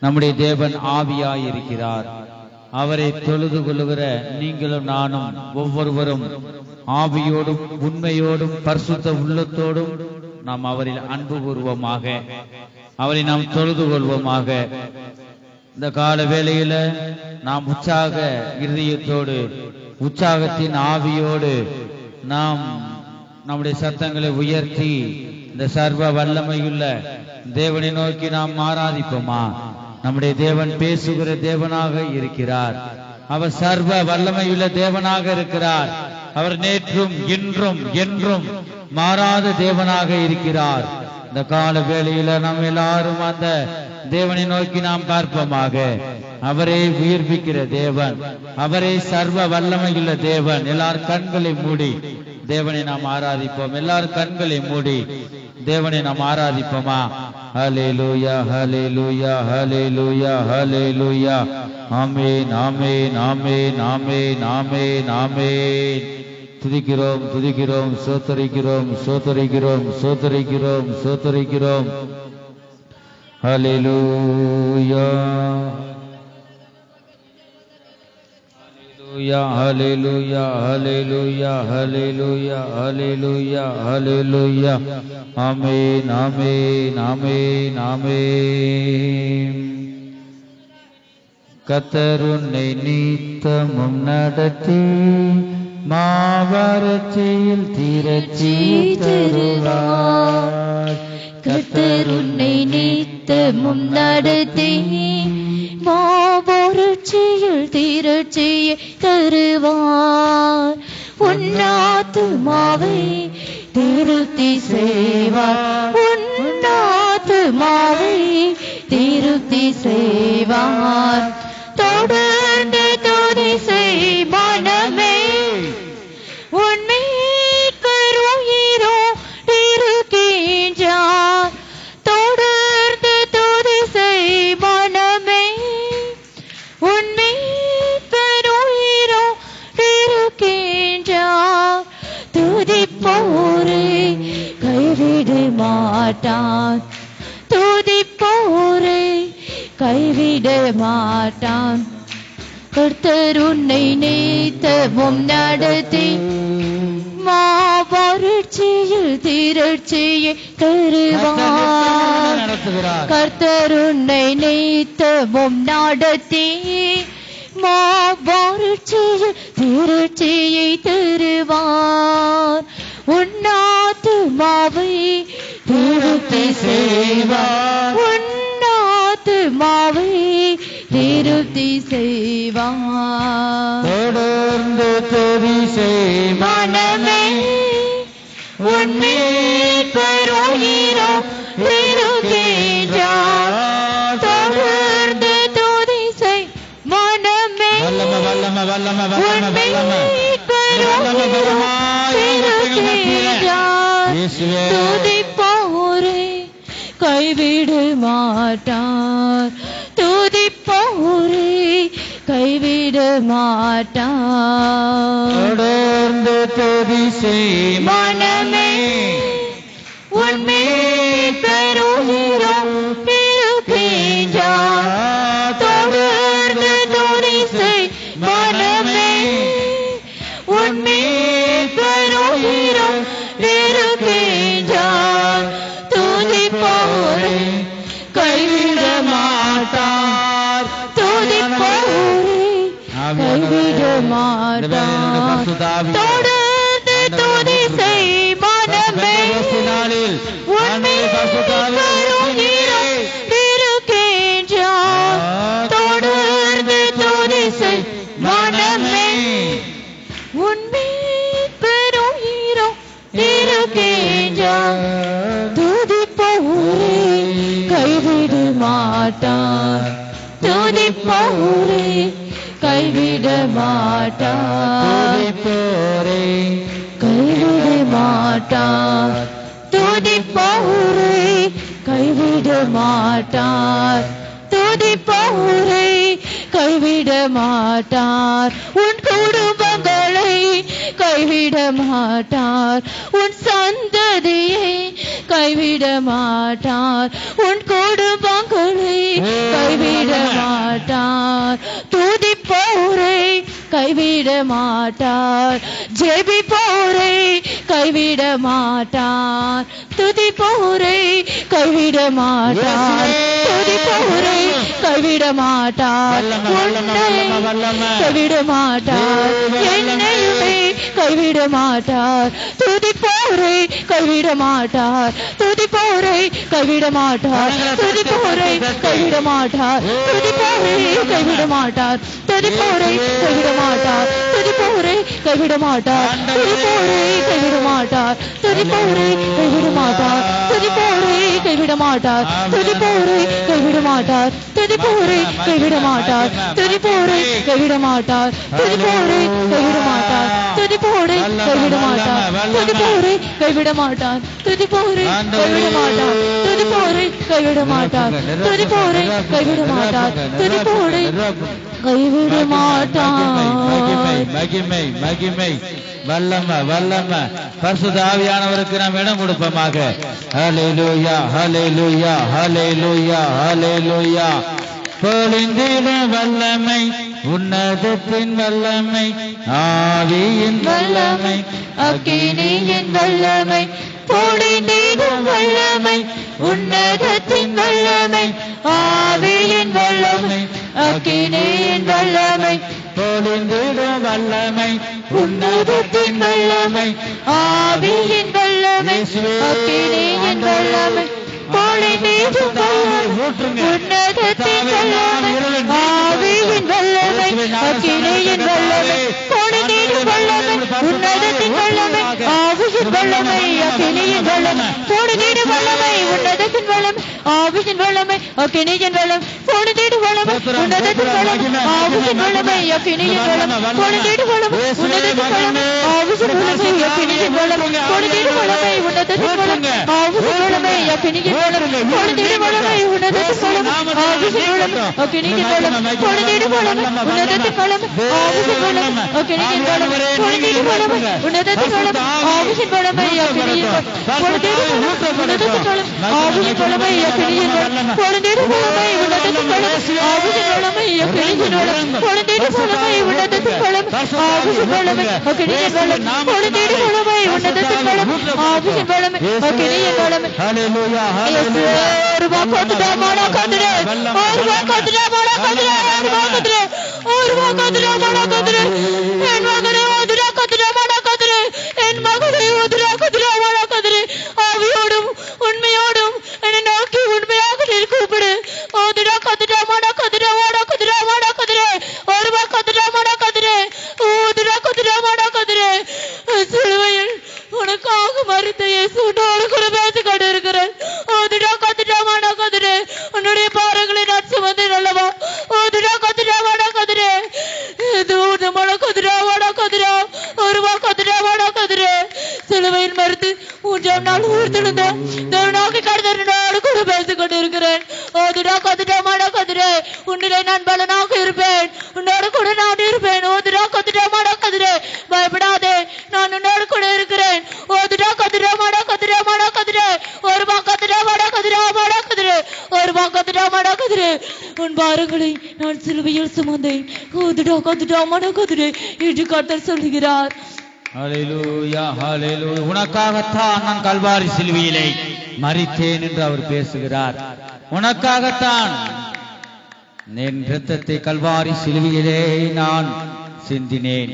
நம்முடைய தேவன் ஆவியாயிருக்கிறார். அவரை தொழுது கொள்ளுகிற நீங்களும் நானும் ஒவ்வொருவரும் ஆவியோடும் உண்மையோடும் பரிசுத்த உள்ளத்தோடும் நாம் அவரில் அன்பு கூறுவோமாக, அவரை நாம் தொழுது கொள்வோமாக. இந்த கால வேளையில நாம் உற்சாக இருதயத்தோடு உற்சாகத்தின் ஆவியோடு நாம் நம்முடைய சத்தங்களை உயர்த்தி இந்த சர்வ வல்லமையுள்ள தேவனை நோக்கி நாம் ஆராதிப்போமா? நம்முடைய தேவன் பேசுகிற தேவனாக இருக்கிறார். அவர் சர்வ வல்லமையுள்ள தேவனாக இருக்கிறார். அவர் நேற்றும் இன்றும் என்றும் மாறாத தேவனாக இருக்கிறார். இந்த கால வேளையில நாம் எல்லாரும் அந்த தேவனை நோக்கி நாம் பார்ப்போமாக. அவரே உயிர்ப்பிக்கிற தேவன், அவரே சர்வ வல்லமையுள்ள தேவன். எல்லாரும் கண்களை மூடி தேவனை நாம் ஆராதிப்போம். எல்லாரும் கண்களை மூடி தேவனை நாம் ஆராதிப்போமா? ஹல்லேலூயா, ஹல்லேலூயா, ஹல்லேலூயா, ஹல்லேலூயா. ஆமென், ஆமென், ஆமென், ஆமென், ஆமென், ஆமென். துதிக்கிறோம், துதிக்கிறோம், ஸ்தோத்திரிக்கிறோம், ஸ்தோத்திரிக்கிறோம், ஸ்தோத்திரிக்கிறோம், ஸ்தோத்திரிக்கிறோம். ஹல்லேலூயா, ஹல்லேலூயா, ஹல்லேலூயா, ஹல்லேலூயா, ஹல்லேலூயா, ஹல்லேலூயா. ஆமென், ஆமென், ஆமென், ஆமென். கர்த்தர் உன்னை நித்தமும் நடத்தி மாவறட்சியில் திரட்சி தருவார். கர்த்தர் உன்னை நித்தமும் நடத்தி மாவறட்சியில் திரட்சியை தருவார். உன்னாத்துமாவை திருப்தி செய்வார். உன்னாத்துமாவை திருப்தி செய்வார். தொடர்ந்து துதி செய் மனமே, உன்னை கருயிரோ இருக்கின்றார். தொடர்ந்து துதி செய் மனமே, உன்னை கருயிரோ இருக்கின்றார். துதிப்போரை கைவிட மாட்டான். துதிப்போரை கைவிட மாட்டான். கர்த்தர் உன்னை நித்தமும் நடத்தி மாவறட்சியில் திரட்சியை தருவார். கர்த்தர் உன்னை நித்தமும் நடத்தி மாவறட்சியில் திரட்சியை தருவார். உன்னாத்துமாவை திருப்தி செய்வார். உன்னாத்துமாவை திருப்தி செய்வார். தொடர்ந்து துதி செய் மனமே, உன்னை கருயிரோ இருக்கின்றார். தொடர்ந்து துதி செய் மனமே, வல்லமை, வல்லமை, உன்னை வல்லமை, கருயிரோ இருக்கின்றார். துதிப்போரை கைவிட மாட்டார். துதிப்போரை கைவிட மாட்டார். தொடர்ந்து துதி செய் மனமே, உன்னை கருயிரோ இருக்கின்றார். தொடர்ந்து துதி செய் மனமே, உன்னை கருயிரோ இருக்கின்றார். துதிப்போரை கைவிட மாட்டார். துதிப்போரை கைவிட மாட்டார். தொடர்ந்து துதி செய் மனமே, உன்னை கருயிரோ இருக்கின்றார். தொடர்ந்து துதி செய் மனமே, உன்னை கருயிரோ இருக்கின்றார். துதிப்போரை கைவிட மாட்டார். துதிப்போரை கைவிட மாட்டார். துதிப்போரை கைவிட மாட்டார். துதிப்போரை கைவிட மாட்டார். துதிப்போரை கைவிட மாட்டார். உன் குடும்பங்களை கைவிட மாட்டார். உன் சந்ததியை கைவிட மாட்டார் உன் குடும்பங்களை கைவிட மாட்டார் துதிப்போரை கைவிட மாட்டார் ஜெபிப்போரை கைவிட மாட்டார் துதிப்போரை கைவிட மாட்டார் துதிப்போரை கைவிட மாட்டார் உன்னை கைவிட மாட்டார் என்னையுமே கைவிட மாட்டார் துதிப்போரை கைவிட மாட்டார் துதிப்போரை கைவிட மாட்டார் துதிப்போரை கைவிட மாட்டார் துதிப்போரை கைவிட மாட்டார் துதிப்போரை கைவிட மாட்டார் துதிப்போரை கைவிட மாட்டார் துதிப்போரை கைவிட மாட்டார் துதிப்போரை கைவிட மாட்டார் துதிப்போரை கைவிட மாட்டார் துதிப்போரை கைவிட மாட்டார் துதிப்போரை கைவிட மாட்டார் துதிப்போரை கைவிட மாட்டார் துதிப்போரை கைவிட மாட்டார் துதிப்போரை கைவிட மாட்டார் துதிப்போரை கைவிட மாட்டார் துதிப்போரை கைவிட மாட்டார் துதிப்போரை கைவிட மாட்டார் துதிப்போரை கைவிட மாட்டார் துதிப்போரை கைவிட மாட்டார் மகிமை மகிமை வல்லம வல்லம பரிசுத்த ஆவியானவருக்கு நாம் இடம் கொடுப்போமாக. ஹல்லேலூயா ஹல்லேலூயா ஹல்லேலூயா ஹல்லேலூயா. பொழிந்திட வல்லமை உன்னதத்தின் வல்லமை ஆவியின் வல்லமை அக்கினியின் வல்லமை பொழிந்திடும் வல்லமை உன்னதத்தின் வல்லமை ஆவியின் வல்லமை அக்கினியின் வல்லமை பொழிந்திட வல்லமை உன்னதத்தின் வல்லமை ஆவியின் வல்லமை அக்கினியின் வல்லமை பொழிந்திடும் வல்லமை உன்னதத்தின் வல்லமை ஆவியின் வல்லமை அக்கினியின் வல்லமை பொழிந்திடும் வல்லமை உன்னதத்தின் வல்லமை ஆவியின் வல்லமை அக்கினியின் வல்லமை பொழிந்திடும் வல்லமை உன்னதத்தின் வல்லமை ஆவியின் வல்லமை அக்கினியின் வல்லமை பொழிந்திடும் வல்லமை உன்னதத்தின் வல்லமை ஆவியின் வல்லமை அக்கினியின் வல்லமை பொழிந்திடும் வல்லமை உன்னதத்தின் வல்லமை ஆவியின் வல்லமை அக்கினியின் வல்லமை பொழிந்திடும் வல்லமை உன்னதத்தின் வல்லமை ஆவியின் வல்லமை அக்கினியின் வல்லமை பொழிந்திடும் வல்லமை உன்னதத்தின் வல்லமை ஆவியின் வல்லமை அக்கினியின் வல்லமை பொழிந்திடும் வல்லமை உன்னதத்தின் வல்லமை ஆவியின் வல்லமை அக்கினியின் வல்லமை பொழிந்திடும் வல்லமை உன்னதத்தின் வல்லமை ஆவியின் வல்லமை அக்கினியின் வல்லமை பொழிந்திடும் வல்லமை உன்னதத்தின் வல்லமை ஆவியின் வல்லமை அக்கினியின் வல்லமை பொழிந்திடும் வல்லமை உன்னதத்தின் வல்லமை ஆவியின் வல்லமை அக்கினியின் வல்லமை பொழிந்திடும் வல்லமை உன்னதத்தின் வல்லமை ஆவியின் வல்லமை அக்கினியின் வல்லமை பொழிந்திடும் வல்லமை உன்னதத்தின் வல்லமை ஆவியின் வல்லமை அக்கினியின் வல்லமை. ஹல்லேலூயா ஹல்லேலூயா. ஒரு வாக்கத்துடா மாடா கதுரே ஒரு வாக்கத்துடா மாடா கதுரே ஒரு வாக்கத்துடா ஒரு வாக்கத்துடா மாடா கதுரே என் மகனே ஓதுடா கதுரா மாடா கதுரே என் மகனே ஓதுடா கதுரா மாடா கதுரே ஆவியோடும் உண்மையோடும் என்னை நோக்கி உண்மையாக நீ கூப்பிடு ஓதுடா கதுரா மாடா கதுரா மாடா கதுரா மாடா கதுரே ஒரு வாக்கத்துடா மாடா கதுரே ஓதுடா கதுரா மாடா கதுரே சிலுவையில் உனக்காக மரித்த இயேசுவோடு கூட பேசிக் கொண்டிருக்கிறேன் ஓதுடா கதுரா மாடா கதுரே உன்னுடைய பாரங்களை நான் சுமந்தேன் அல்லவா ஓதுடா கதுரா மாடா கதுரே தூது மழை கதுரா மாடா கதுரா ஒருவா கதுரா மாடா கதுரே சிலுவையில் மறுத்து 3ஆம் நாள் உயிர்த்தெழுந்த தேவனாகி கடந்தோடு கூட பேசிக் கொண்டிருக்கிறேன் ஓதுடா கதுரா மாடா கதுரே உன்னிலே நான் பலனாக இருப்பேன் உன்னோடு கூட நான் இருப்பேன் ஓதுடா கதுரா மாடா கதுரே பயப்படாதே நான் உன்னோடு கூட இருக்கிறேன் ஓதுடா கதுரா மாடா கதுரா மாடா கதுரே ஒருவா கதுரா மாடா கதுரா மாடா கதுரே ஒருவா கதுரா மாடா கதுரே உன் பாரங்களை நான் சிலுவையில் சுமந்தேன் ஓதுடா கதுரா மாடா கதுரே என்று கர்த்தர் சொல்கிறார். ஹல்லேலூயா ஹல்லேலூயா. உனக்காகத்தான் நான் கல்வாரி சிலுவையிலே மரித்தேன் என்று அவர் பேசுகிறார். உனக்காகத்தான் என் இரத்தத்தை கல்வாரி சிலுவையிலே நான் சிந்தினேன்.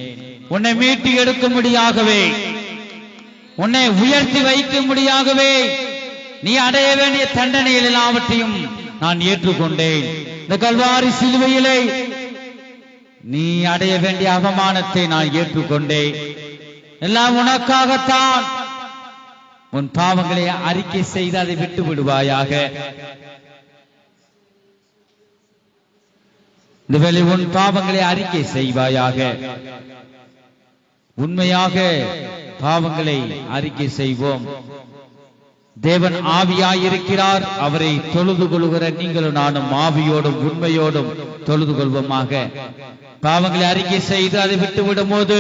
உன்னை மீட்டு எடுக்கும்படியாகவே, உன்னை உயர்த்தி வைக்கும்படியாகவே, நீ அடைய வேண்டிய தண்டனைகள் எல்லாவற்றையும் நான் ஏற்றுக்கொண்டேன். இந்த கல்வாரி சிலுவையிலே நீ அடைய வேண்டிய அவமானத்தை நான் ஏற்றுக்கொண்டேன். எல்லாம் உனக்காகத்தான். உன் பாவங்களை அறிக்கை செய்து அதை விட்டு விடுவாயாக. இந்த வேளை உன் பாவங்களை அறிக்கை செய்வாயாக. உண்மையாக பாவங்களை அறிக்கை செய்வோம். தேவன் ஆவியாயிருக்கிறார். அவரை தொழுது கொள்கிற நீங்களும் நானும் ஆவியோடும் உண்மையோடும் தொழுது கொள்வோமாக. பாவங்களை அறிக்கை செய்து அதை விட்டுவிடும் போது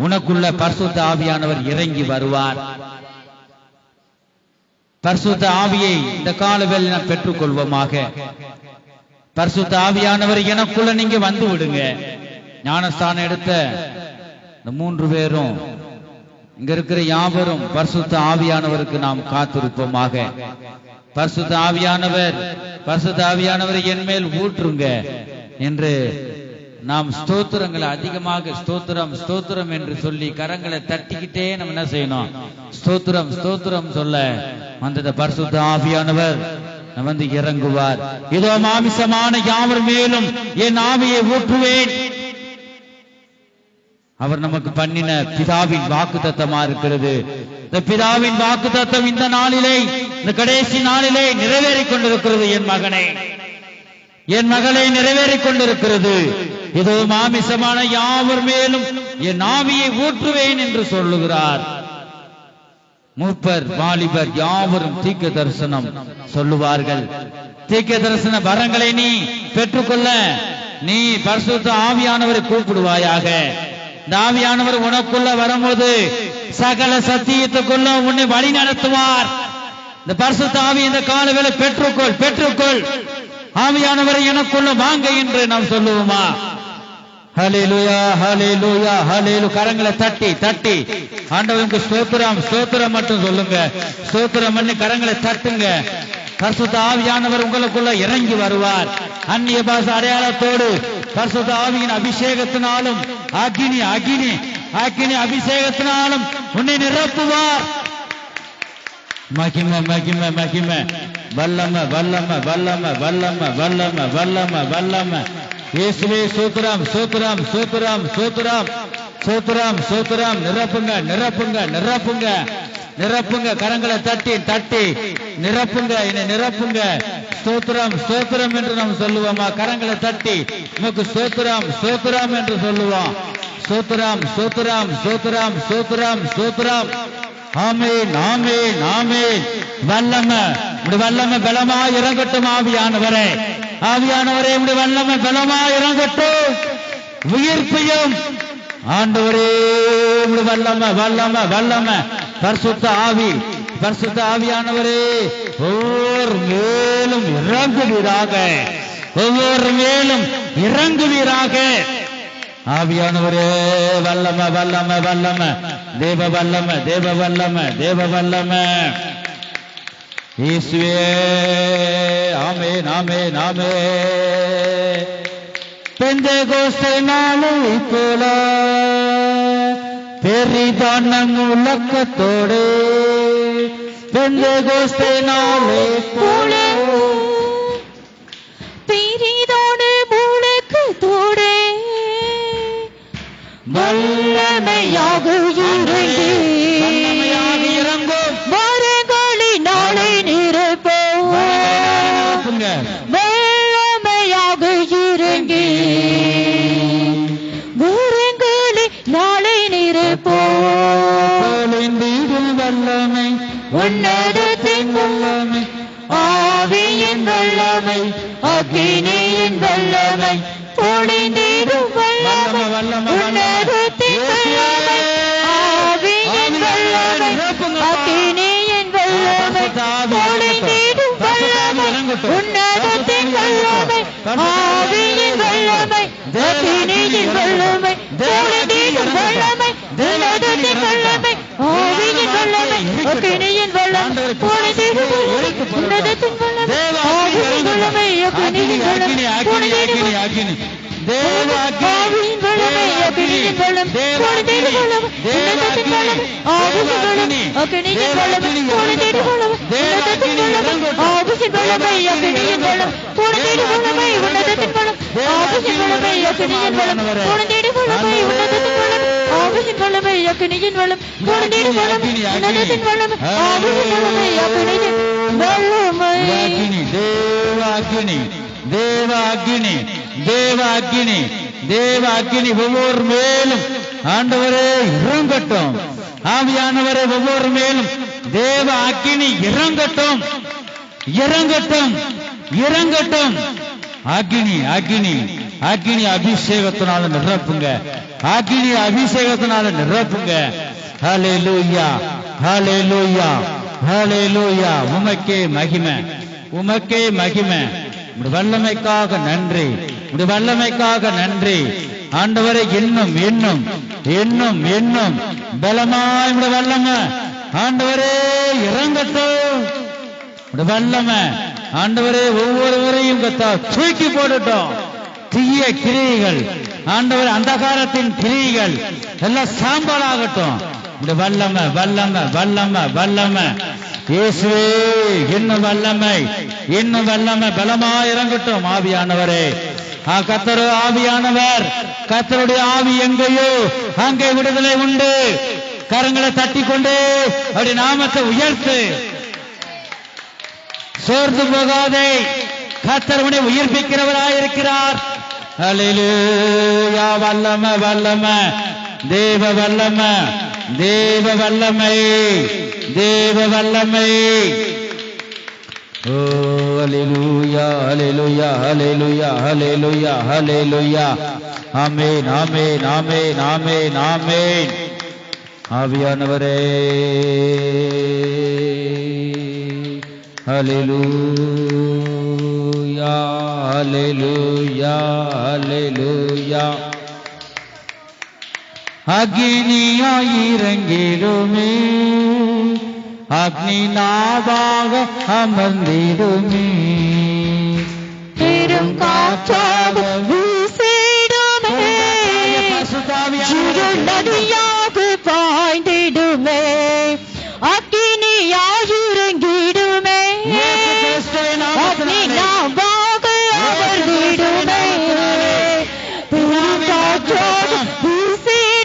உனக்குள்ள பரிசுத்த ஆவியானவர் இறங்கி வருவார். பரிசுத்த ஆவியை இந்த காலவேளை நாம் பெற்றுக்கொள்வோமாக. பரிசுத்த ஆவியானவர் எனக்குள்ள நீங்க வந்து விடுங்க. ஞானஸ்தானம் எடுத்த இந்த 3 பேரும் இங்க இருக்கிற யாவரும் பரிசுத்த ஆவியானவருக்கு நாம் காத்திருப்போமாக. பரிசுத்த ஆவியானவர் என் மேல் ஊற்றுங்க என்று நாம் ஸ்தோத்திரங்களை அதிகமாக ஸ்தோத்திரம் ஸ்தோத்திரம் என்று சொல்லி கரங்களை தட்டிக்கிட்டே நம்ம என்ன செய்யணும்? ஸ்தோத்திரம் ஸ்தோத்திரம் சொல்ல அந்த பரிசுத்த ஆவியானவர் வந்து இறங்குவார். இதோ மாமிசமான யாவர் மேலும் என் ஆவியை ஊற்றுவேன். அவர் நமக்கு பண்ணின பிதாவின் வாக்குத்தத்தமா இருக்கிறது. இந்த பிதாவின் வாக்குத்தத்தம் இந்த நாளிலே, இந்த கடைசி நாளிலே நிறைவேறிக் கொண்டிருக்கிறது. என் மகனே, என் மகளே, நிறைவேறிக் கொண்டிருக்கிறது. இதோ மாமிசமான யாவர் மேலும் என் ஆவியை ஊற்றுவேன் என்று சொல்லுகிறார். மூப்பர் வாலிபர் யாவரும் தீர்க்க தரிசனம் சொல்லுவார்கள். தீர்க்க தரிசன வரங்களை நீ பெற்றுக்கொள்ள நீ பரிசுத்த ஆவியானவரை கூப்பிடுவாயாக. இந்த ஆவியானவர் உனக்குள்ள வரும்போது சகல சத்தியத்துக்குள்ள உன்னை வழி நடத்துவார். இந்த பரிசுத்த ஆவி இந்த காலவேளை பெற்றுக்கொள். ஆவியானவரை எனக்குள்ள வாங்க என்று நாம் சொல்லுவோமா? ஹல்லேலூயா, ஹல்லேலூயா, ஹல்லேலூயா. கரங்களை தட்டி ஆண்டவருக்கு ஸ்தோத்திரம் மட்டும் சொல்லுங்க. ஸ்தோத்திரம் பண்ணி கரங்களை தட்டுங்க. பரிசுத்த ஆவியானவர் உங்களுக்குள்ள இறங்கி வருவார். அந்நிய பாஷை அடையாளத்தோடு பரிசுத்த ஆவியின் அபிஷேகத்தினாலும் அக்கினி அபிஷேகத்தினாலும் உன்னை நிரப்புவார். மகிமை மகிமை மகிமை, வல்லமை வல்லமை வல்லமை வல்லமை வல்லமை வல்லமை வல்லமை. இயேசுவே சோத்திரம் சோத்திரம் சோத்திரம் சோத்திரம் சோத்திரம் சோத்திரம். நிரப்புங்க நிரப்புங்க நிரப்புங்க நிரப்புங்க. கரங்களை தட்டி நிரப்புங்க, என்னை நிரப்புங்க. ஸ்தோத்திரம் ஸ்தோத்திரம் என்று நாம் சொல்லுவோமா? கரங்களை தட்டி நமக்கு ஸ்தோத்திரம் ஸ்தோத்திரம் என்று சொல்லுவோம். ஸ்தோத்திரம் ஸ்தோத்திரம் ஸ்தோத்திரம் ஸ்தோத்திரம் ஸ்தோத்திரம். ஆமென் ஆமென் ஆமென். வல்லமை வல்லமை பலமா இறங்கட்டும். ஆவியானவரே உடைய வல்லமை பலமா இறங்கட்டும். உயிர்ப்பையும் ஆண்டவரே வல்லமை வல்லமை வல்லமை. பரிசுத்த ஆவியானவரே ஒவ்வொரு மேலும் இறங்குவீராக. ஆவியானவரே வல்லமை வல்லமை வல்லமை. தேவ வல்லமை. இயேசுவே ஆமென் ஆமென் ஆமென். பெந்தெகோஸ்தே நாளைப் போல பெரிதான முழக்கத்தோடு, பெந்தெகோஸ்தே நாளைப் போல பெரிதான முழக்கத்தோடு வல்லமையாக இறங்கும். வரங்களை நாளை நிரப்போம். வல்லமையாக இறங்கி வரங்களை நாளை நிரப்போம். வல்லமை உன்னதத்தின் வல்லமை, ஆவியின் வல்லமை, அக்கினியின் வல்லமை, பொழிந்திடும் வல்லமை, உன்னதத்தின் வல்லமை, ஆவியின் வல்லமை, அக்கினியின் வல்லமை, பொழிந்திடும் வல்லமை, உன்னதத்தின் வல்லமை, ஆவியின் வல்லமை, அக்கினியின் வல்லமை, பொழிந்திடும் வல்லமை, உன்னதத்தின் வல்லமை, ஆவியின் வல்லமை, அக்கினியின் வல்லமை, பொழிந்திடும் உன்னதத்தின் வல்லமை, ஆவியின் வல்லமை, அக்கினியின் வல்லமை, பொழிந்திடும் ஆவியின் வல்லமை, அக்கினியின் வல்லமை, பொழிந்திடும் வல்லமை, உன்னதத்தின் வல்லமை, ஆவியின் வல்லமை, அக்கினியின் வல்லமை, பொழிந்திடும் வல்லமை, உன்னதத்தின் வல்லமை, ஆவியின் வல்லமை, அக்கினியின் வல்லமை, பொழிந்திடும் வல்லமை, உன்னதத்தின் வல்லமை, ஆவியின் வல்லமை, அக்கினியின் வல்லமை, பொழிந்திடும் வல்லமை, உன்னதத்தின் வல்லமை, ஆவியின் வல்லமை, அக்கினியின் வல்லமை, பொழிந்திடும் வல்லமை, உன்னதத்தின் வல்லமை, ஆவியின் வல்லமை, அக்கினியின் வல்லமை. தேவாக்கினி ஒவ்வொரு மேலும் ஆண்டவரே இறங்கட்டும். ஆவியானவரே ஒவ்வொரு மேலும் தேவ அக்கினி இறங்கட்டும். அக்கினி அபிஷேகத்தினால நிரப்புங்க. ஹல்லேலூயா ஹல்லேலூயா ஹalleluya. உமக்கே மகிமை, உமக்கே மகிமை. உம்முடைய வல்லமைக்காக நன்றி, உம்முடைய வல்லமைக்காக நன்றி ஆண்டவரே. இன்னும் இன்னும் இன்னும் இன்னும் பலமாய் உம்முடைய வல்லமை ஆண்டவரே இறங்கட்டும். உம்முடைய வல்லமை ஆண்டவரே ஒவ்வொருவரையும் தூக்கி போடட்டும். தீய கிரியைகள் ஆண்டவர், அந்தகாரத்தின் கிரியைகள் எல்லாம் சாம்பலாகட்டும். உம்முடைய வல்லமை வல்லமை வல்லமை வல்லமை இயேசுவே, இன்னும் வல்லமை இன்னும் வல்லமை பலமாய் இறங்கட்டும். ஆவியானவரே, கர்த்தர் ஆவியானவர், கர்த்தருடைய ஆவி எங்கேயோ அங்கே விடுதலை உண்டு. கரங்களை தட்டி கொண்டு அப்படி நாமத்தை உயர்த்து. சோர்ந்து போகாதே, கர்த்தர் உன்னை உயிர்ப்பிக்கிறவராயிருக்கிறார். ஹல்லேலூயா. வல்லமை வல்லமை தேவ வல்லமை தேவ வல்லமை தேவ வல்லமை. ஓ ஹல்லேலூயா ஹல்லேலூயா ஹல்லேலூயா ஹல்லேலூயா ஹல்லேலூயா. ஆமென் ஆமென் ஆமென் ஆமென் ஆமென். ஆவியானவரே, ஹல்லேலூயா ஹல்லேலூயா ஹல்லேலூயா. அக்னியாய் இறங்கிடுமே, அக்னி நாவாக அமர்ந்திடுமே, பெரும் காற்றாக வீசிடுமே, நதியாக பாய்ந்திடுமே, அக்கினியாய் இறங்கிடுமே, அக்னி நாவாக அமர்ந்திடுமே, பெரும் காற்றாக வீசிடுமே,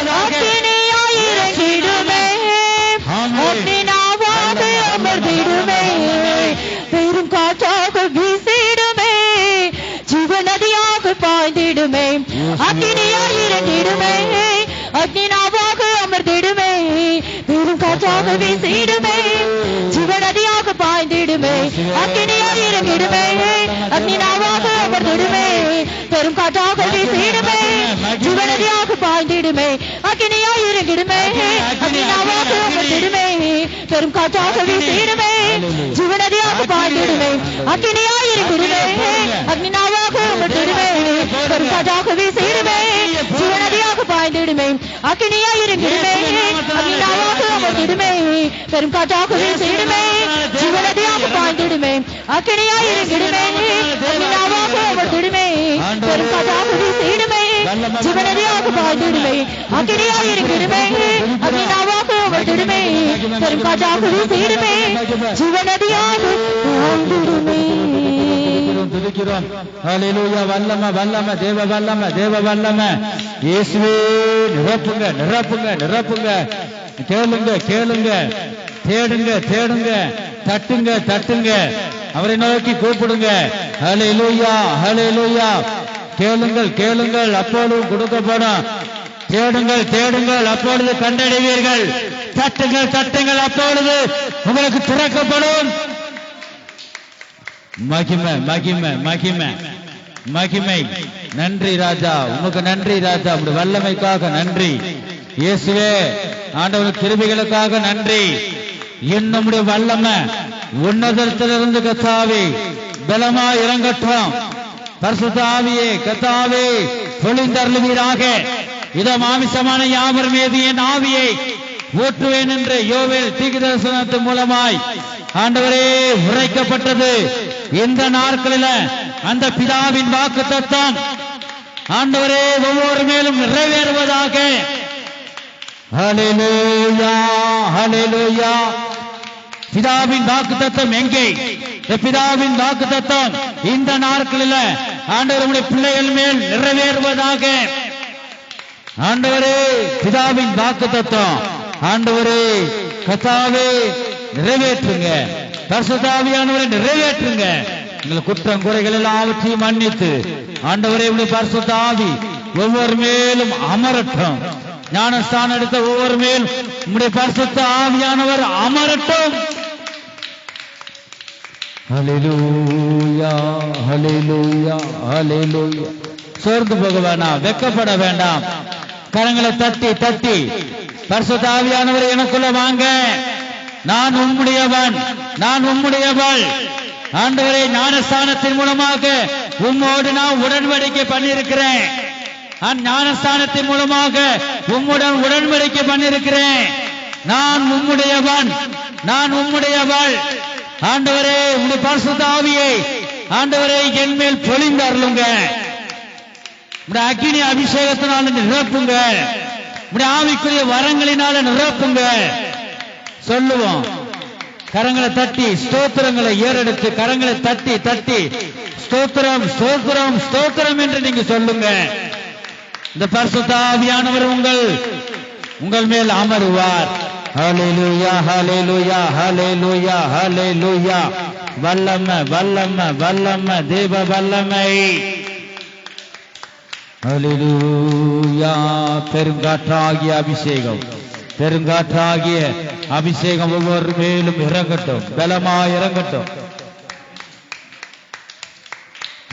ஜீவன் நதியாக பாய்ந்திடுமே, அக்கினியாய் இறங்கிடுமே, அக்னி நாவாக அமர்ந்திடுமே, பெரும் காற்றாக வீசிடுமே, ஜீவன் நதியாக பாய்ந்திடுமே, அக்கினியாய் இறங்கிடுமே, அக்னி நாவாக அமர்ந்திடுமே, பெரும் காற்றாக வீசிடுமே, ஜீவன் நதியாக பாய்ந்திடுமே, அக்கினியாய் இறங்கிடுமே, அக்னி நாவாக அமர்ந்திடுமே, பெரும் காற்றாக வீசிடுமே, ஜீவன் நதியாக பாய்ந்திடுமே, அக்கினியாய் இறங்கிடுமே, அக்னி நாவாக அமர்ந்திடுமே, பெரும் காற்றாக வீசிடுமே, ஜீவன் நதியாக பாய்ந்திடுமே, அக்கினியாய் இறங்கிடுமே, அக்னி நாவாக அமர்ந்திடுமே, பெரும் காற்றாக வீசிடுமே, ஜீவன் நதியாக பாய்ந்திடுமே, அக்கினியாய் இறங்கிடுமே, அக்னி நாவாக அமர்ந்திடுமே, பெரும் காற்றாக வீசிடுமே, ஜீவன் நதியாக பாய்ந்திடுமே, அக்கினியாய் இறங்கிடுமே, அக்னி நாவாக அமர்ந்திடுமே, பெரும் காற்றாக வீசிடுமே, ஜீவன் நதியாக பாய்ந்திடுமே, அக்கினியாய் இறங்கிடுமே, அக்னி நாவாக அமர்ந்திடுமே, பெரும் காற்றாக வீசிடுமே, ஜீவன் நதியாக பாய்ந்திடுமே. துதிக்கிறோம். ஹல்லேலூயா. வல்லமை வல்லமை தேவ வல்லமை தேவ வல்லமை. இயேசுவே, நிரப்புங்க நிரப்புங்க நிரப்புங்க. கேளுங்க கேளுங்க, தேடுங்க தேடுங்க, தட்டுங்க தட்டுங்க, அவரை நோக்கி கூப்பிடுங்க. ஹல்லேலூயா ஹல்லேலூயா. கேளுங்கள் கேளுங்கள், அப்பொழுது கொடுக்கப்படும். தேடுங்கள் தேடுங்கள், அப்பொழுது கண்டடைவீர்கள். தட்டுங்கள் தட்டுங்கள், அப்பொழுது உங்களுக்கு திறக்கப்படும். மகிமை மகிமை மகிமை மகிமை. நன்றி ராஜா, உமக்கு நன்றி ராஜா. உங்களுடைய வல்லமைக்காக நன்றி இயேசுவே. ஆண்டவர் கிருபைகளுக்காக நன்றி. இன்னும் வல்லமை உன்னதத்திலிருந்து கர்த்தாவே பலமா இறங்கட்டும். பரிசுத்த ஆவியே கர்த்தாவே பொழிந்தருளுவீராக. இத மாமிசமான யாவர் மீது என் ஆவியை ஊற்றுவேன் என்று யோவேல் தீர்க்கதரிசனத்தின் மூலமாய் ஆண்டவரே உரைக்கப்பட்டது. இந்த நாட்களில் அந்த பிதாவின் வாக்குத்தத்தம் ஆண்டவரே ஒவ்வொரு மேலும் நிறைவேறுவதாக. ஹல்லேலூயா ஹல்லேலூயா. பிதாவின் வாக்குத்தத்தம் எங்கே? பிதாவின் வாக்குத்தத்தம் இந்த நாட்களில் ஆண்டவருடைய பிள்ளைகள் மேல் நிறைவேறுவதாக. ஆண்டவரே பிதாவின் வாக்குத்தத்தம் ஆண்டவரே கர்த்தாவே நிறைவேற்றுங்க. பரிசுத்த ஆவியானவரை நிறைவேற்றுங்க. எங்கள் குற்றம் குறைகள் எல்லாவற்றையும் மன்னித்து ஆண்டவரே உடைய பரிசுத்த ஆவி ஒவ்வொரு மேலும் அமரட்டும். ஞானஸ்தானம் எடுத்த ஒவ்வொரு மேலும் உடைய பரிசுத்த ஆவியானவர் அமரட்டும். ஹல்லேலூயா ஹல்லேலூயா ஹல்லேலூயா. சோர்ந்து போக வேண்டாம், வெக்கப்பட வேண்டாம். கரங்களை தட்டி தட்டி பரிசுத்த ஆவியானவர் எனக்குள்ள வாங்க, நான் உம்முடையவன், நான் உம்முடையவள். ஆண்டவரே, ஞானஸ்தானத்தின் மூலமாக உம்மோடு நான் உடன்படிக்கை பண்ணியிருக்கிறேன். ஞானஸ்தானத்தின் மூலமாக உம்முடன் உடன்படிக்கை பண்ணியிருக்கிறேன். நான் உம்முடையவன், நான் உம்முடையவள். ஆண்டவரே, உம்முடைய பரிசுத்த ஆவியை ஆண்டவரே என் மேல் பொழிந்து அருளுங்க. உம்முடைய அக்கினி அபிஷேகத்தினால நிரப்புங்க. உம்முடைய ஆவிக்குரிய வரங்களினால நிரப்புங்க. சொல்லுவோம். கரங்களை தட்டி ஸ்தோத்திரங்களை ஏறெடுத்து கரங்களை தட்டி தட்டி ஸ்தோத்திரம் ஸ்தோத்திரம் ஸ்தோத்திரம் என்று நீங்க சொல்லுங்க. இந்த பரிசுத்த ஆவியானவர் உங்கள் மேல் அமருவார். ஹல்லேலூயா, ஹல்லேலூயா, ஹல்லேலூயா, ஹல்லேலூயா. வல்லமை வல்லமை வல்லமை, தேவ வல்லமை. ஹல்லேலூயா. பெருங்காற்றாகிய அபிஷேகம், பெருங்காற்றாகிய அபிஷேகம் ஒவ்வொரு மேலும் இறங்கட்டும், பலமாய் இறங்கட்டும்.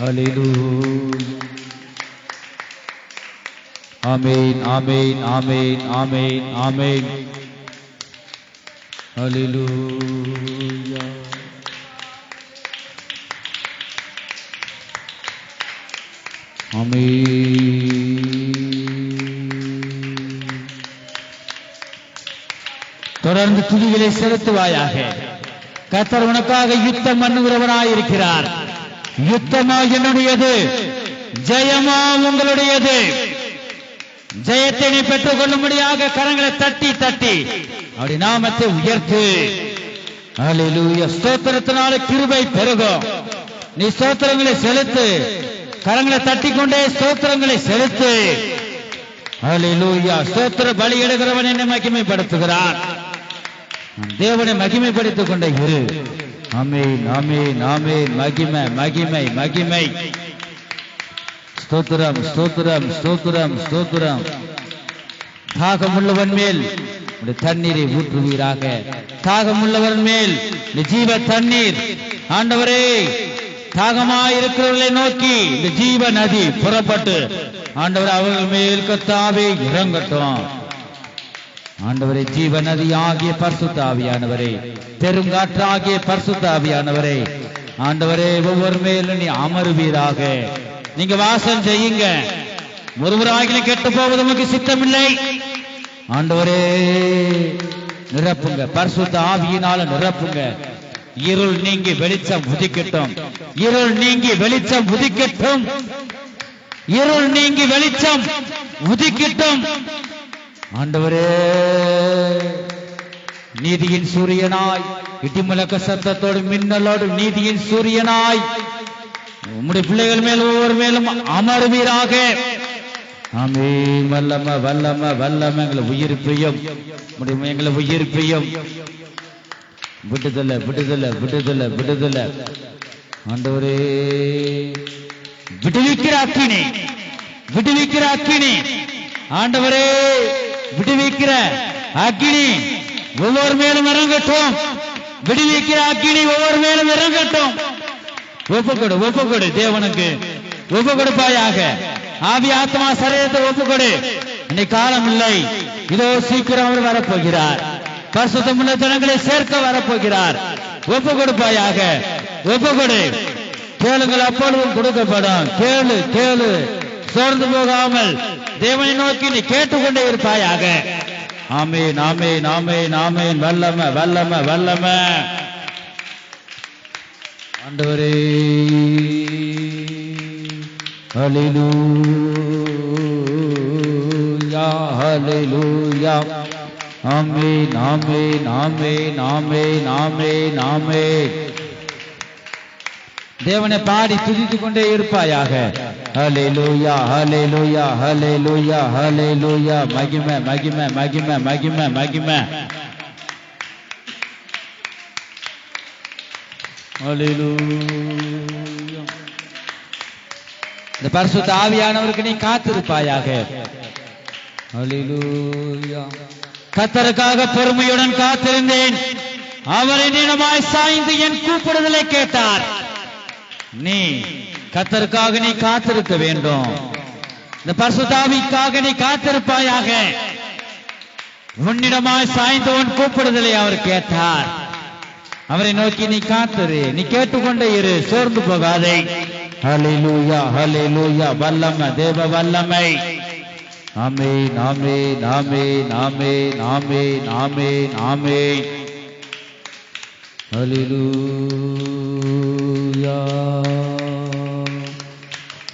ஹல்லேலூயா. ஆமென், ஆமென், ஆமென், ஆமென், ஆமென். ஹல்லேலூயா. ஆமென். தொடர்ந்து துதிகளை செலுத்துவாயாக. கர்த்தர் உனக்காக யுத்தம் பண்ணுகிறவனாயிருக்கிறார். யுத்தமா என்னுடையது, ஜெயமா உங்களுடையது. ஜெயத்தை நீ பெற்றுக் கொள்ளும்படியாக கரங்களை தட்டி தட்டி அப்படி நாமத்தை உயர்த்து. ஹல்லேலூயா. ஸ்தோத்திரத்தினால கிருபை பெருகும். நீ ஸ்தோத்திரங்களை செலுத்து. கரங்களை தட்டிக்கொண்டே ஸ்தோத்திரங்களை செலுத்து. ஹல்லேலூயா. ஸ்தோத்திர பலி எடுக்கிறவன் என்னை மகிமைப்படுத்துகிறான். தேவனை மகிமைப்படுத்திக் கொண்டே இரு. ஆமென், ஆமென், ஆமென். மகிமை மகிமை மகிமை. ஸ்தோத்திரம் ஸ்தோத்திரம் ஸ்தோத்திரம் ஸ்தோத்திரம். தாகமுள்ளவன் மேல் தண்ணீரை ஊற்றுவீராக. தாகமுள்ளவன் மேல் ஜீவ தண்ணீர். ஆண்டவரே, தாகமாயிருக்கிறவர்களை நோக்கி இந்த ஜீவ நதி புறப்பட்டு ஆண்டவர் அவர்கள் மேல் கர்த்தாவே இறங்கட்டும். ஆண்டவரே, ஜீவ நதி ஆகிய பரிசுத்த ஆவியானவரே, பெருங்காற்றாகிய பரிசுத்த ஆவியானவரே, ஆண்டவரே ஒவ்வொரு மேலும் நீ அமருவீராக. நீங்க வாசம் செய்யுங்க. ஒருவராகிலும் கெட்டு போவது நமக்கு சித்தமில்லை. ஆண்டவரே, நிரப்புங்க, பரிசுத்த ஆவியினால நிரப்புங்க. இருள் நீங்கி வெளிச்சம் உதிக்கட்டும். இருள் நீங்கி வெளிச்சம் உதிக்கட்டும். இருள் நீங்கி வெளிச்சம் உதிக்கட்டும். ஆண்டவரே, நீதியின் சூரியனாய் இடிமுழக்க சத்தத்தோடு மின்னலோடு நீதியின் சூரியனாய் உம்முடைய பிள்ளைகள் மேல் ஒவ்வொரு மேலும் அமருவீராக. ஆமென். வல்லம வல்லம வல்லம. எங்களை உயிர்ப்பையும் எங்களை உயிர்ப்பையும் விடுதலை விடுதலை விடுதலை விடுதலை. ஆண்டவரே, விடுவிக்கிற அக்கினி, விடுவிக்கிற அக்கினி. ஆண்டவரே, விடுவிக்கிற அக்கினி ஒவ்வொரு மேலும் இறங்கட்டும். விடுவிக்கிற அக்கினி ஒவ்வொரு மேலும் இறங்கட்டும். ஒப்புக்கொடு, ஒப்புக்கொடு. தேவனுக்கு ஒப்பு கொடுப்பாயாக. ஆவி ஆத்மா சரீரத்தை ஒப்புக்கொடு. இன்னைக்கு காலம் இல்லை. இதோ சீக்கிரம் அவர் வரப்போகிறார். பரிசுத்தமுள்ள ஜனங்களை சேர்க்க வரப்போகிறார். ஒப்பு கொடுப்பாயாக. ஒப்புக்கொடு. கேளுங்கள், அப்பொழுதும் கொடுக்கப்படும். கேளு கேளு, சோர்ந்து போகாமல் தேவனை நோக்கி நீ கேட்டுக்கொண்டே இருப்பாயாக. ஆமென், ஆமென், ஆமென், ஆமென். வல்லம வல்லம வல்லம. ஆண்டவரே, ஹல்லேலூயா, ஹல்லேலூயா. ஆமென், ஆமென், ஆமென், ஆமென், ஆமென், ஆமென். தேவனை பாடி துதித்துக் கொண்டே இருப்பாயாக. ஹல்லேலூயா, ஹல்லேலூயா, ஹல்லேலூயா, ஹல்லேலூயா. மகிமை மகிமை மகிமை மகிமை மகிமை. ஹல்லேலூயா. இந்த பரிசுத்த ஆவியானவருக்கு நீ காத்திருப்பாயாக. ஹல்லேலூயா. கர்த்தருக்காக பொறுமையுடன் காத்திருந்தேன். அவரை நீளமாய் சாய்ந்து என் கூப்பிடுதலை கேட்டார். நீ கர்த்தருக்காக நீ காத்திருக்க வேண்டும். இந்த பரிசுத்த ஆவிக்காக நீ காத்திருப்பாயாக. உன்னிடமாய் சாய்ந்தவன் கூப்பிடுதலை அவர் கேட்டார். அவரை நோக்கி நீ காத்திரு, நீ கேட்டுக்கொண்டே இரு, சோர்ந்து போகாதே. ஹல்லேலூயா, ஹல்லேலூயா. வல்லமை, தேவ வல்லமை. ஆமென், ஆமென், ஆமென், ஆமென், ஆமென், ஆமென், ஆமென். ஹல்லேலூயா,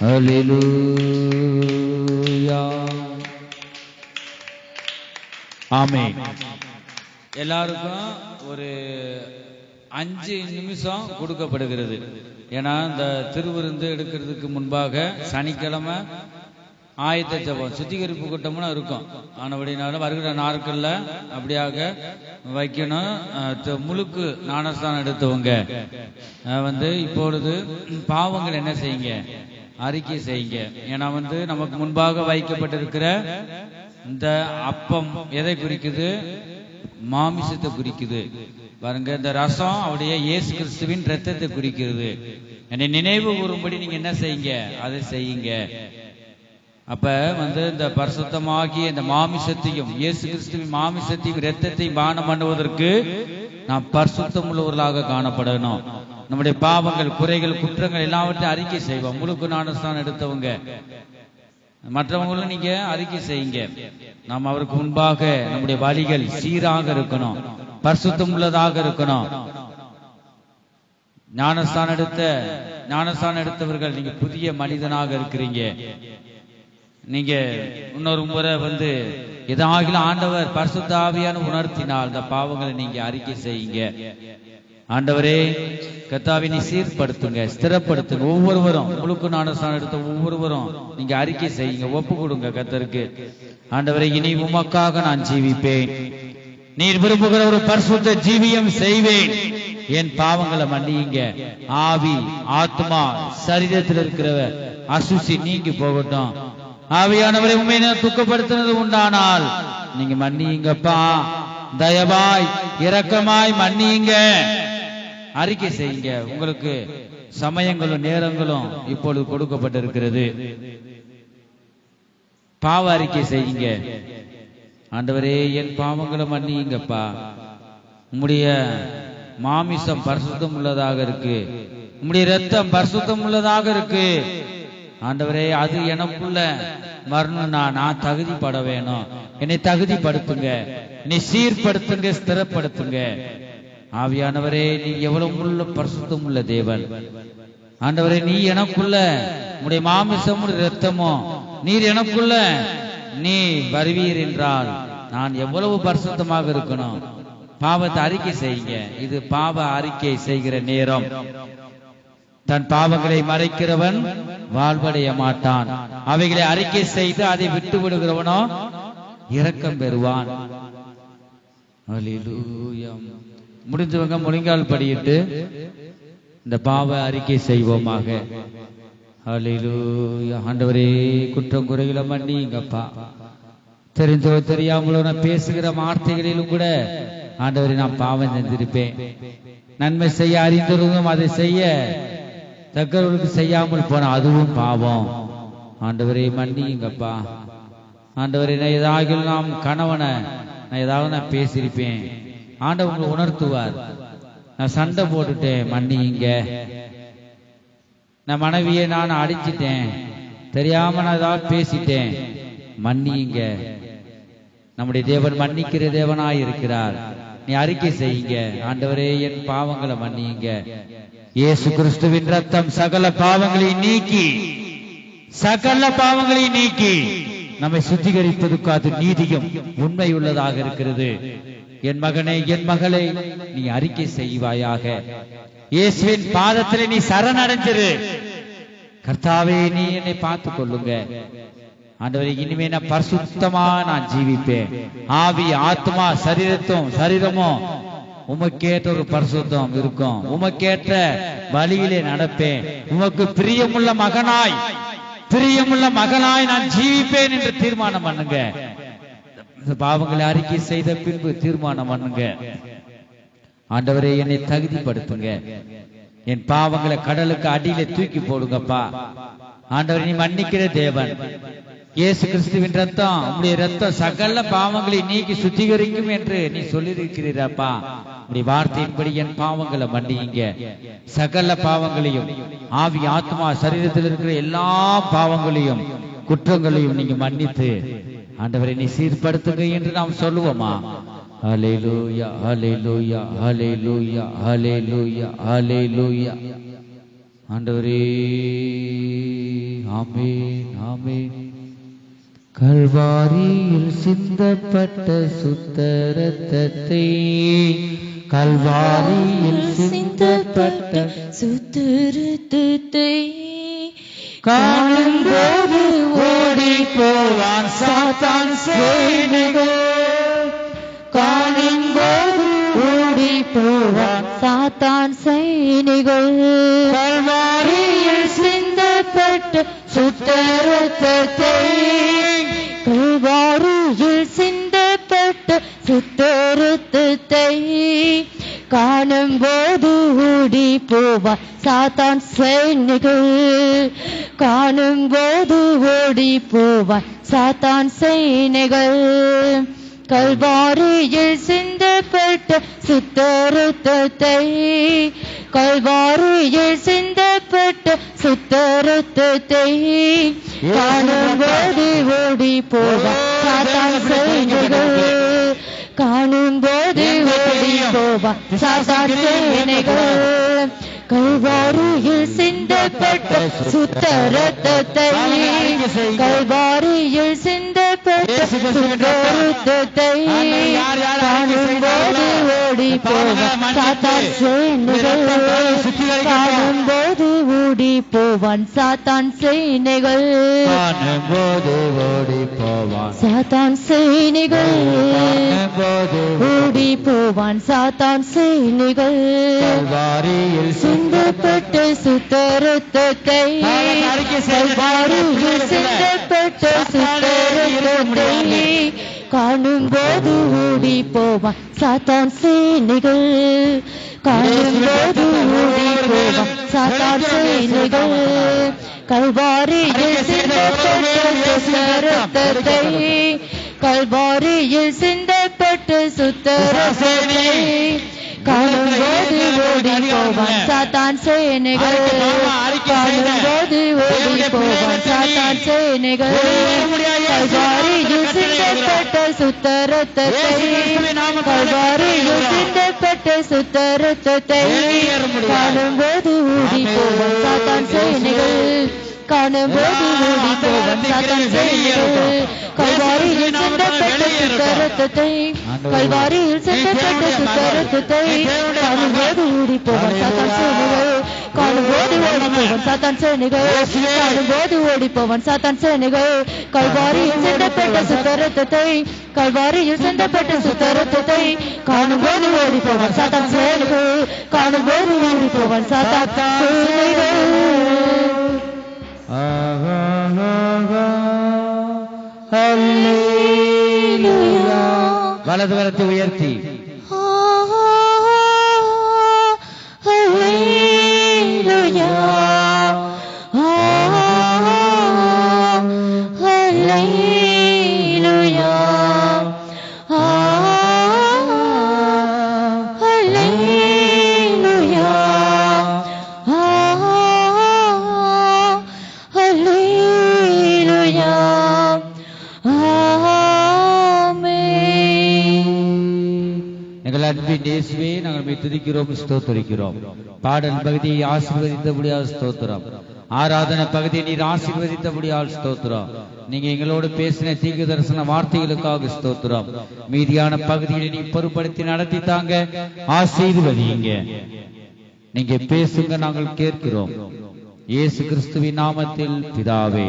ஹல்லேலூயா. ஆமென். எல்லாருக்கும் ஒரு 5 நிமிஷம் கொடுக்கப்படுகிறது. ஏன்னா இந்த திருவிருந்து எடுக்கிறதுக்கு முன்பாக சனிக்கிழமை ஆயத்த ஜெபம் சுத்திகரிப்பு கூட்டம்னு இருக்கும். ஆனபடினாலும் வருகிற நாட்கள்ல அப்படியாக வைக்கணும். முழுக்கு ஞானஸ்தானம் எடுத்தவங்க இப்பொழுது பாவங்கள் என்ன செய்யுங்க, அறிக்கை செய்யுங்க. ஏன்னா நமக்கு முன்பாக வைக்கப்பட்டிருக்கிற இந்த அப்பம் எதை குறிக்குது? மாமிசத்தை குறிக்குது. பாருங்க, இந்த ரசம் அவருடைய இயேசு கிறிஸ்துவின் இரத்தத்தை குறிக்கிறது. என்னை நினைவு கூறும்படி நீங்க என்ன செய்யுங்க, அதை செய்யுங்க. அப்ப இந்த பரிசுத்தமாகிய இந்த மாமிசத்தையும் இயேசு கிறிஸ்துவின் மாமிசத்தையும் இரத்தத்தையும் பானம் பண்ணுவதற்கு நாம் பரிசுத்தம் உள்ளவர்களாக காணப்படணும். நம்முடைய பாவங்கள், குறைகள், குற்றங்கள் எல்லாவற்றையும் அறிக்கை செய்வோம். முழுக்கு ஞானஸ்தானம் எடுத்தவங்க மற்றவங்களும் நீங்க அறிக்கை செய்யுங்க. நாம் அவருக்கு முன்பாக நம்முடைய வழிகள் சீராக இருக்கணும், பரிசுத்தம் உள்ளதாக இருக்கணும். ஞானஸ்தானம் எடுத்தவர்கள் நீங்க புதிய மனிதனாக இருக்கிறீங்க. நீங்க இன்னொரு முறை எதாகிலும் ஆண்டவர் பரிசுத்த ஆவியான உணர்த்தினால் இந்த பாவங்களை நீங்க அறிக்கை செய்யுங்க. ஆண்டவரே கர்த்தாவை நீ சீர்படுத்துங்க, ஸ்திரப்படுத்துங்க. ஒவ்வொருவரும் முழுக்கு ஞானஸ்தானம் எடுத்த ஒவ்வொருவரும் நீங்க அறிக்கை செய்யுங்க, ஒப்பு கொடுங்க கர்த்தருக்கு. ஆண்டவரே, இனி உமக்காக நான் ஜீவிப்பேன், நீர் விரும்புகிற ஒரு பரிசுத்த ஜீவியம் செய்வேன். என் பாவங்களை மன்னியுங்க. ஆவி, ஆத்மா, சரீரத்தில் இருக்கிற அசுசி நீங்கி போகட்டும். ஆவியானவரை உண்மை துக்கப்படுத்தினது உண்டானால் நீங்க மன்னியுங்கப்பா, தயவாய் இரக்கமாய் மன்னியுங்க. அறிக்கை செய்யுங்க. உங்களுக்கு சமயங்களும் நேரங்களும் இப்பொழுது கொடுக்கப்பட்டிருக்கிறது. பாவ அறிக்கை செய்யுங்க. ஆண்டவரே, என் பாவங்களை மன்னியுங்கப்பா. உம்முடைய மாமிசம் பரிசுத்தம் உள்ளதாக இருக்கு, உம்முடைய ரத்தம் பரிசுத்தம் உள்ளதாக இருக்கு. ஆண்டவரே, அது எனக்குள்ள வரணும்னா நான் தகுதிப்பட வேணும். என்னை தகுதிப்படுத்துங்க, என்னை சீர்படுத்துங்க, ஸ்திரப்படுத்துங்க. ஆவியானவரே, நீ எவ்வளவு உள்ள பரிசுத்தம் உள்ள தேவன். ஆண்டவரே, நீ எனக்குள்ள உடைய மாமிசம் ரத்தமோ நீர் எனக்குள்ள நீ வருவீர் என்றால் நான் எவ்வளவு பரிசுத்தமாக இருக்கணும். பாவத்தை அறிக்கை செய்யுங்க. இது பாவ அறிக்கை செய்கிற நேரம். தன் பாவங்களை மறைக்கிறவன் வாழ்வடைய மாட்டான். அவைகளை அறிக்கை செய்து அதை விட்டு விடுகிறவனோ இரக்கம் பெறுவான். அல்லேலூயா. முடிஞ்சவங்க முழங்கால் படியிட்டு இந்த பாவ அறிக்கை செய்வோமாக. அல்லேலூயா. ஆண்டவரே, குற்றம் குறைகளை மன்னிங்கப்பா. தெரிஞ்சோ தெரியாமலோ நான் பேசுகிற வார்த்தைகளிலும் கூட ஆண்டவரே நான் பாவம் செஞ்சிருப்பேன். நன்மை செய்ய அறிந்திருந்தும் அதை செய்ய தக்கவர்களுக்கு செய்யாமல் போன அதுவும் பாவம். ஆண்டவரே மன்னிங்கப்பா. ஆண்டவரே, நான் ஏதாவது நாம் கணவனை நான் ஏதாவது நான் பேசியிருப்பேன். ஆண்டவர் உங்களை உணர்த்துவார். நான் சண்டை போட்டுட்டேன், மன்னிங்க. நான் மனைவியை நான் அடிச்சிட்டேன், தெரியாம நான் ஏதாவது பேசிட்டேன், மன்னிங்க. நம்முடைய தேவன் மன்னிக்கிற தேவனாய் இருக்கிறார். நீ அறிக்கை செய்யுங்க. ஆண்டவரே, என் பாவங்களை மன்னிங்க. இயேசு கிறிஸ்துவின் ரத்தம் சகல பாவங்களை நீக்கி நம்மை சுத்திகரிப்பதற்கு அது நீதியும் உண்மை உள்ளதாக இருக்கிறது. என் மகனே, என் மகளை நீ அறிக்கை செய்வாயாக. இயேசுவின் பாதத்திலே நீ சரணடைஞ்சிரு. கர்த்தாவே, நீ என்னை பார்த்து கொள்ளுங்க. ஆண்டவரே, இனிமே நான் பரிசுத்தமா நான் ஜீவிப்பேன். ஆவி, ஆத்மா, சரீரமும் உமக்கேற்ற ஒரு பரிசுத்தம் இருக்கும். உமக்கேற்ற வழியிலே நடப்பேன். உமக்கு பிரியமுள்ள மகனாய் நான் ஜீவிப்பேன் என்று தீர்மானம் பண்ணுங்க. பாவங்களை அறிக்கை செய்த பின்பு தீர்மானம் பண்ணுங்க. ஆண்டவரே, என்னை தகுதிப்படுத்துங்க. என் பாவங்களை கடலுக்கு அடியில தூக்கி போடுங்கப்பா. ஆண்டவரே, நீ மன்னிக்கிற தேவன். இயேசு கிறிஸ்துவின் ரத்தம், உம்முடைய ரத்தம் சகல பாவங்களை நீக்கி சுத்திகரிக்கும் என்று நீ சொல்லியிருக்கிறீரப்பா. உம்முடைய வார்த்தையின்படி என் பாவங்களை மன்னிங்க. சகல பாவங்களையும், ஆவி ஆத்மா சரீரத்தில் இருக்கிற எல்லா பாவங்களையும் குற்றங்களையும் நீங்க மன்னித்து ஆண்டவரை நீ சீர்படுத்துங்க என்று நாம் சொல்லுவோமா? ஹல்லேலூயா, ஹல்லேலூயா, ஹல்லேலூயா, ஹல்லேலூயா, ஹல்லேலூயா. ஆண்டவரே, ஆமென், ஆமென். கல்வாரியில் சிந்தப்பட்ட சுத்த இரத்தத்தை, கல்வாரியில் சிந்தப்பட்ட சுத்த இரத்தத்தை காணும்போது ஓடி போவான் சாத்தான் சேனைகள். காணும்போது ஓடி போவான் சாத்தான் சேனைகள். கல்வாரியில் சிந்தப்பட்ட சுத்த இரத்தத்தை, கல்வாரியில் சிந்தப்பட்ட சுத்த இரத்தத்தை காணும்போது ஓடி போவான் சாத்தான் சேனைகள். காணும்போது ஓடி போவான் சாத்தான் சேனைகள். கல்வாரியில் சிந்தப்பட்ட சுத்த இரத்தத்தை, கல்வாரியில் சிந்தப்பட்ட சுத்த இரத்தத்தை காணும்போது ஓடி போவான் சாத்தான் சேனைகள். காணும்போது ஓடி போவான் சாத்தான் சேனைகள். கல்வாரியில் சிந்தப்பட்ட சுத்த இரத்தத்தை, கல்வாரியில் சிந்தப்பட்ட சுத்த இரத்தத்தை காணும்போது ஓடி போவான் சாத்தான் சேனைகள். காணும்போது ஓடி போவான் சாத்தான் சேனைகள். காணும்போது ஓடி போவான் சாத்தான் சேனைகள். ஓடி போவான் சாத்தான் சேனைகள். கல்வாரியில் சிந்தப்பட்ட சுத்த இரத்தத்தை, கல்வாரியில் சிந்தப்பட்ட சுத்த இரத்தத்தை காணும்போது ஓடி போவான் சாத்தான் சேனைகள். காணும்போது ஓடி போவான் சாத்தான் சேனைகள். கல்வாரியில் சிந்தப்பட்ட சுத்த இரத்தத்தை, கல்வாரியில் சிந்தப்பட்ட சுத்த இரத்தத்தை காணும்போது ஓடி போவான் சாத்தான் சேனைகள். காணும்போது ஓடி போவான் சாத்தான் சேனைகள். கல்வாரியில் சிந்தப்பட்ட சுத்த இரத்தத்தை, கல்வாரியில் சிந்தப்பட்ட சுத்த இரத்தத்தை காணும்போது ஓடி போவான் சாத்தான் சேனைகள். காணும்போது ஓடி போவான் சாத்தான் சேனைகள். கல்வாரியில் சிந்தப்பட்ட சுத்த இரத்தத்தை, கல்வாரியில் சிந்தப்பட்ட சுத்த இரத்தத்தை காணும்போது ஓடி போவான் சாத்தான் சேனைகள். காணும்போது ஓடி போவான் சாத்தான் சேனைகள். காணும்போது ஓடி போவான் சாத்தான் சேனைகள். கல்வாரியில் சிந்தப்பட்ட சுத்த இரத்தத்தை, கல்வாரியில் சிந்தப்பட்ட சுத்த இரத்தத்தை காணும்போது ஓடி போவான் சாத்தான் சேனைகள். காணும்போது ஓடி போவான் சாத்தான் சேனைகள். ஹல்லேலூயா. வலது கரத்தை உயர்த்தி ஹல்லேலூயா, ஹல்லேலூயா, ஹல்லேலூயா, ஹல்லேலூயா. எங்கள் அன்பின் இயேசுவே, நாங்கள் துதிக்கிறோம், ஸ்தோத்திரிக்கிறோம். பாடல் பகுதியை ஆசீர்வதித்தபடியால் ஸ்தோத்திரம். ஆராதனை பகுதியை நீர் ஆசீர்வதித்தபடியால் ஸ்தோத்திரம். நீங்க எங்களோடு பேசின தீர்க்க தரிசன வார்த்தைகளுக்காக ஸ்தோத்திரம். மீதியான பகுதிகளை நீ பொறுப்படுத்தி நடத்தி தாங்க, ஆசீர்வதிங்க. நீங்க பேசுங்க, நாங்கள் கேட்கிறோம். இயேசு கிறிஸ்துவின் நாமத்தில் பிதாவே,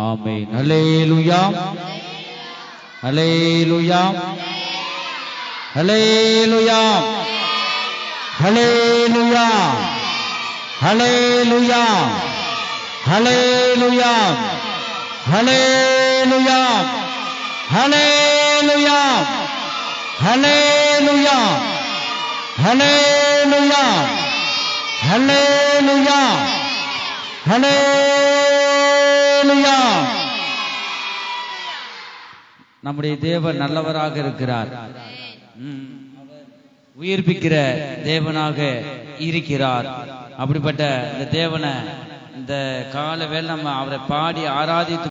ஆமென். ஹல்லேலூயா, ஹல்லேலூயா, ஹல்லேலூயா, ஹல்லேலூயா, ஹல்லேலூயா, ஹல்லேலூயா, ஹல்லேலூயா, ஹல்லேலூயா, ஹல்லேலூயா, ஹல்லேலூயா, ஹல்லேலூயா, ஹல்லேலூயா, நம்முடைய தேவன் நல்லவராக இருக்கிறார். உயிர்ப்பிக்கிற தேவனாக இருக்கிறார். அப்படிப்பட்ட இந்த தேவனை இந்த கால வேளை நம்ம அவரை பாடி ஆராதித்து